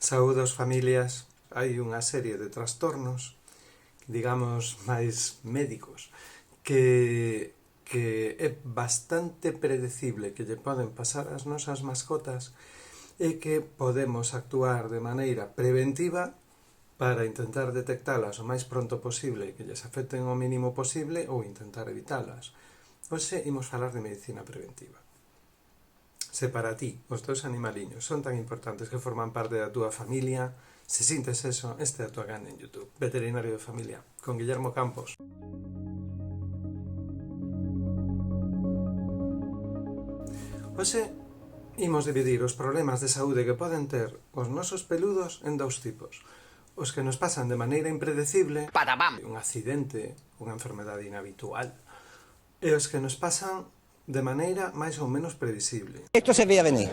Saúdos, familias. Hai unha serie de trastornos, digamos, máis médicos, que é bastante predecible que lle poden pasar ás nosas mascotas e que podemos actuar de maneira preventiva para intentar detectalas o máis pronto posible e que lles afecten o mínimo posible ou intentar evitalas. Hoxe imos falar de medicina preventiva. Se para ti os teus animaliños son tan importantes que forman parte da túa familia, se sintes eso, este é a túa gana en YouTube. Veterinario de Familia, con Guillermo Campos. Hoxe imos dividir os problemas de saúde que poden ter os nosos peludos en dous tipos. Os que nos pasan de maneira impredecible, un accidente, unha enfermedade inhabitual, e os que nos pasan de maneira máis ou menos previsible. Esto se veía venir.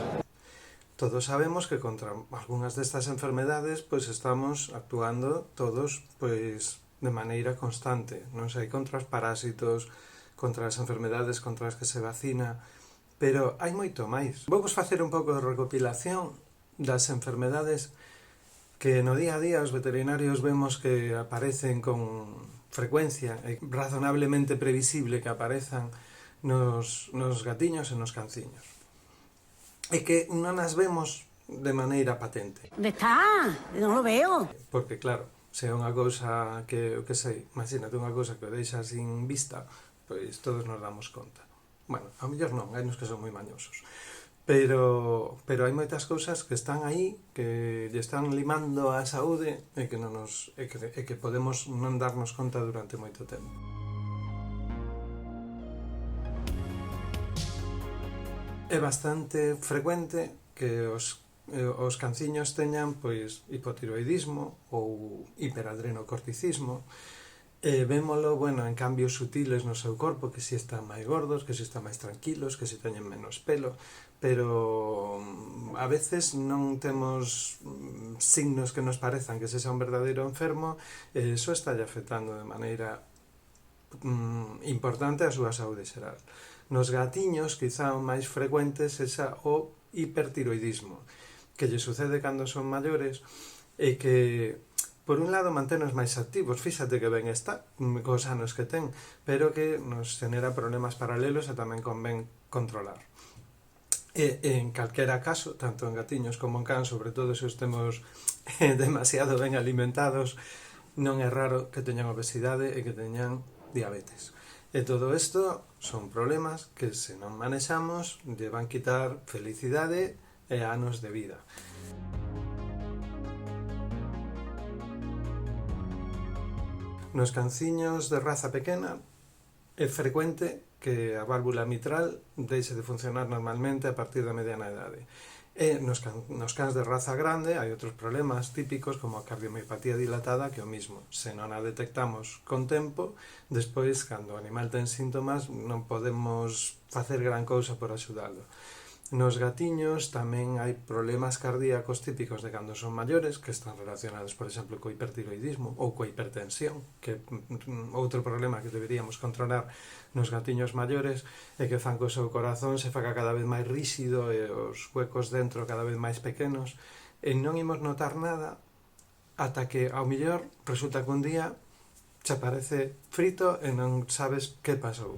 Todos sabemos que contra algunhas destas enfermedades pois estamos actuando todos pois de maneira constante, non sei, contra os parásitos, contra as enfermedades contra as que se vacina, pero hai moito máis. Vou facer un pouco de recopilación das enfermedades que no día a día os veterinarios vemos que aparecen con frecuencia e razonablemente previsible que aparezan nos gatiños e nos canciños. E que non as vemos de maneira patente. ¿Dónde está? Non lo veo. Porque claro, se é unha cousa que, sei, imagínate unha cousa que o deixa sin vista, pois todos nos damos conta. Bueno, ao mellor non, hai uns que son moi mañosos. Pero hai moitas cousas que están aí, que lle están limando a saúde e que, que podemos non darnos conta durante moito tempo. É bastante frecuente que os canciños teñan pois hipotiroidismo ou hiperadrenocorticismo. Vémolo, en cambios sutiles no seu corpo, que si están máis gordos, que si están máis tranquilos, que si teñen menos pelo, pero a veces non temos signos que nos parezan que sexa un verdadeiro enfermo, e iso está afectando de maneira importante a súa saúde xeral. Nos gatiños, quizá o máis frecuente sexa o hipertiroidismo, que lle sucede cando son maiores e que, por un lado, mantenos máis activos, fíxate que ben está, cos anos que ten, pero que nos genera problemas paralelos e tamén convén controlar. E en calquera caso, tanto en gatiños como en cans, sobre todo se os temos demasiado ben alimentados, non é raro que teñan obesidade e que teñan diabetes. E todo isto son problemas que, se non manexamos, lle van quitar felicidade e anos de vida. Nos canciños de raza pequena é frecuente que a válvula mitral deixe de funcionar normalmente a partir da mediana idade. E nos cans de raza grande hai outros problemas típicos como a cardiomiopatía dilatada, que é o mismo. Se non a detectamos con tempo, despois, cando o animal ten síntomas, non podemos facer gran cousa por axudalo. Nos gatiños tamén hai problemas cardíacos típicos de cando son maiores, que están relacionados, por exemplo, co hipertiroidismo ou coa hipertensión, que é outro problema que deberíamos controlar nos gatiños maiores, e que fan que o seu corazón se faga cada vez máis ríxido e os huecos dentro cada vez máis pequenos, e non imos notar nada ata que, ao mellor, resulta que un día che aparece frito e non sabes que pasou.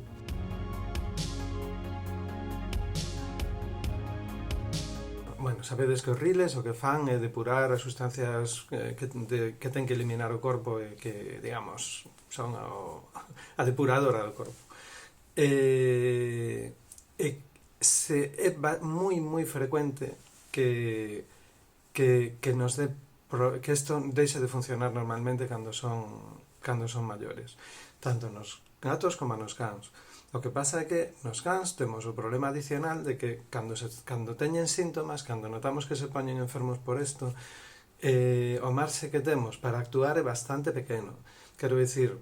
Sabedes que os riles o que fan é depurar as sustancias que ten que eliminar o corpo e que, digamos, son a depuradora do corpo. É moi frecuente que isto deixe de funcionar normalmente cando son maiores, tanto nos gatos como nos cans. O que pasa é que nos cans temos o problema adicional de que cando teñen síntomas, cando notamos que se poñen enfermos por isto, o marxe que temos para actuar é bastante pequeno. Quero dicir,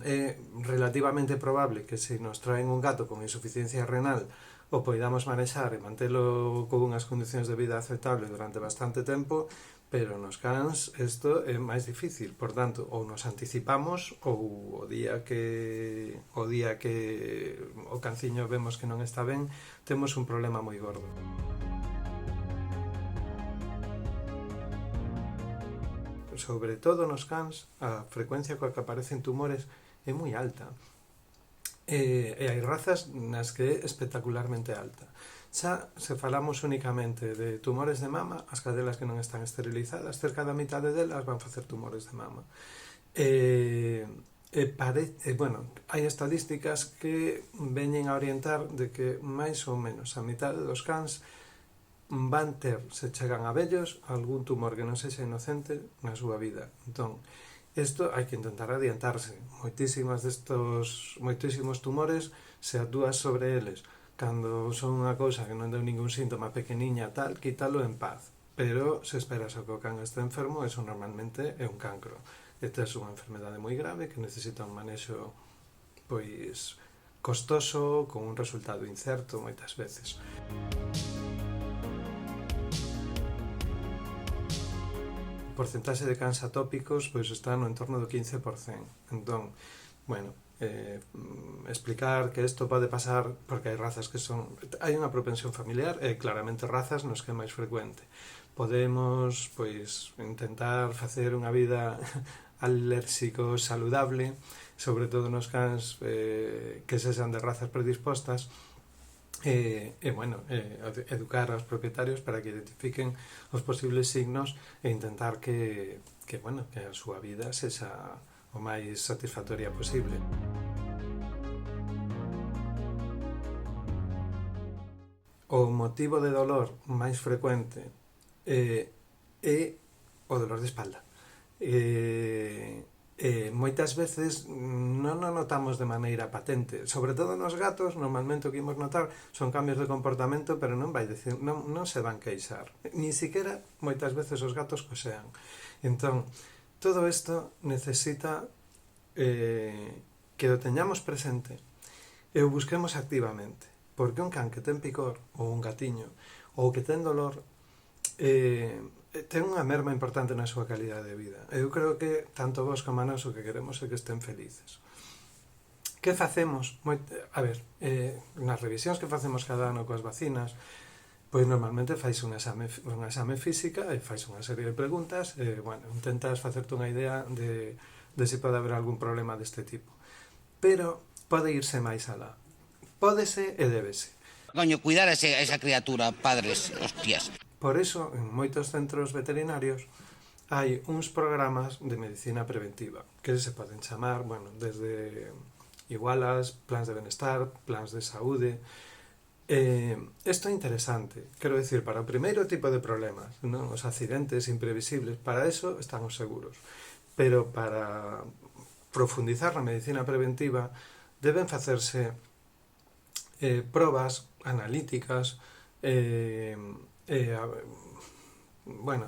é relativamente probable que se nos traen un gato con insuficiencia renal o poidamos manexar e mantelo con unhas condicións de vida aceptable durante bastante tempo, pero nos cans isto é máis difícil. Por tanto, ou nos anticipamos ou o día que o canciño vemos que non está ben, temos un problema moi gordo. sobre todo nos cans, a frecuencia coa que aparecen tumores é moi alta. E hai razas nas que é espectacularmente alta. Xa, se falamos únicamente de tumores de mama, as cadelas que non están esterilizadas, cerca da mitade delas van facer tumores de mama. Bueno, hai estadísticas que veñen a orientar de que máis ou menos a mitade dos cans van ter, se chegan a vellos, algún tumor que non sexa inocente na súa vida. Entón, isto hai que intentar adiantarse. Moitísimos tumores, se actúas sobre eles cando son unha cousa que non deu ningún síntoma pequeniña tal, quítalo en paz. Pero se esperas a que o can este enfermo, eso normalmente é un cancro. Esta é unha enfermedade moi grave que necesita un manexo pois costoso, con un resultado incerto moitas veces. O porcentaxe de cans atópicos pois está no entorno do 15%. Entón, bueno, explicar que isto pode pasar porque hai razas que son... Hai unha propensión familiar e claramente razas nos que é máis frecuente. Podemos, pois, intentar facer unha vida alérxico saludable, sobre todo nos cans que sexan de razas predispostas, educar aos propietarios para que identifiquen os posibles signos e intentar que a súa vida sexa o máis satisfactoria posible. O motivo de dolor máis frecuente é o dolor de espalda. Moitas veces non o notamos de maneira patente, sobre todo nos gatos. Normalmente o que imos notar son cambios de comportamento, pero non se van queixar, ni siquiera moitas veces os gatos cosean. Entón, todo isto necesita que o teñamos presente e o busquemos activamente, porque un can que ten picor, ou un gatiño, ou que ten dolor, ten unha merma importante na súa calidade de vida. Eu creo que tanto vos como a nós o que queremos é que estén felices. Que facemos? Nas revisións que facemos cada ano coas vacinas, pois normalmente fais un exame física e fais unha serie de preguntas e, intentas facerte unha idea de se pode haber algún problema deste tipo. Pero pode irse máis alá. Pódese e débese. Coño, cuidar a esa criatura, padres, hostias. Por iso, en moitos centros veterinarios hai uns programas de medicina preventiva que se poden chamar, desde igualas, plans de benestar, plans de saúde. Isto é interesante, quero dicir, para o primeiro tipo de problemas, non? Os accidentes imprevisibles, para eso están os seguros. Pero para profundizar na medicina preventiva deben facerse probas analíticas,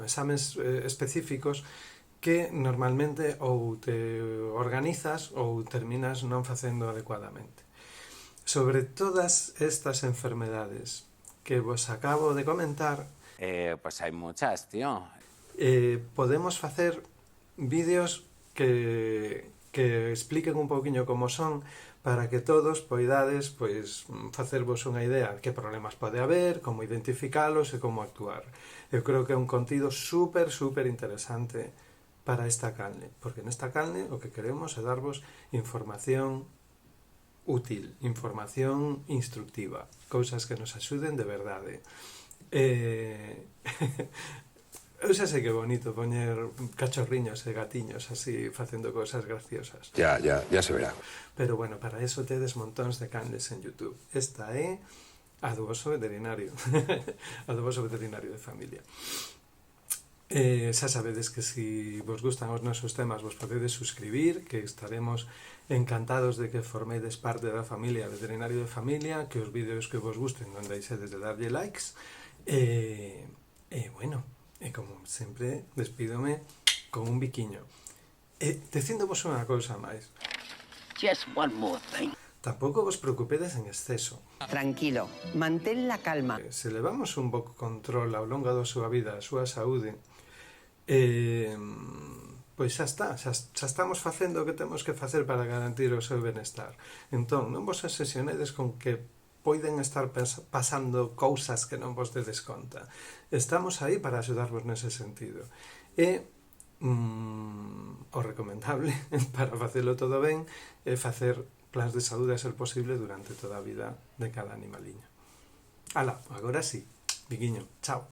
exames específicos que normalmente ou te organizas ou terminas non facendo adecuadamente. Sobre todas estas enfermedades que vos acabo de comentar, pues hai muchas, tío. Podemos facer vídeos que expliquen un pouquiño como son, para que todos poidades facervos unha idea que problemas pode haber, como identificalos e como actuar. Eu creo que é un contido super interesante para esta canle, porque nesta canle o que queremos é darvos información útil, información instructiva, cousas que nos axuden de verdade. Eu xa sei que é bonito poñer cachorriños e gatiños así facendo cousas graciosas. Ya se verá. Pero para eso tedes montóns de canles en YouTube. Esta é a do voso veterinario. A do voso veterinario de familia. Xa sabedes que se vos gustan os nosos temas vos podedes suscribir, que estaremos encantados de que formedes parte da familia veterinario de familia, que os vídeos que vos gusten non deixedes de darlle likes. E como sempre, despídome con un biquiño. Dicíndovos unha cousa máis. Just one more thing. Tampouco vos preocupedes en exceso. Tranquilo, mantén la calma. Se levamos un bo control ao longo da súa vida, a súa saúde, pois xa está, xa estamos facendo o que temos que facer para garantir o seu benestar. Entón, non vos obsesionedes con que poden estar pasando cousas que non vos dedes conta. Estamos aí para axudarvos nese sentido. E o recomendable para facelo todo ben é facer plans de saúde a ser posible durante toda a vida de cada animaliño. Ala, agora sí, biquiño, chao.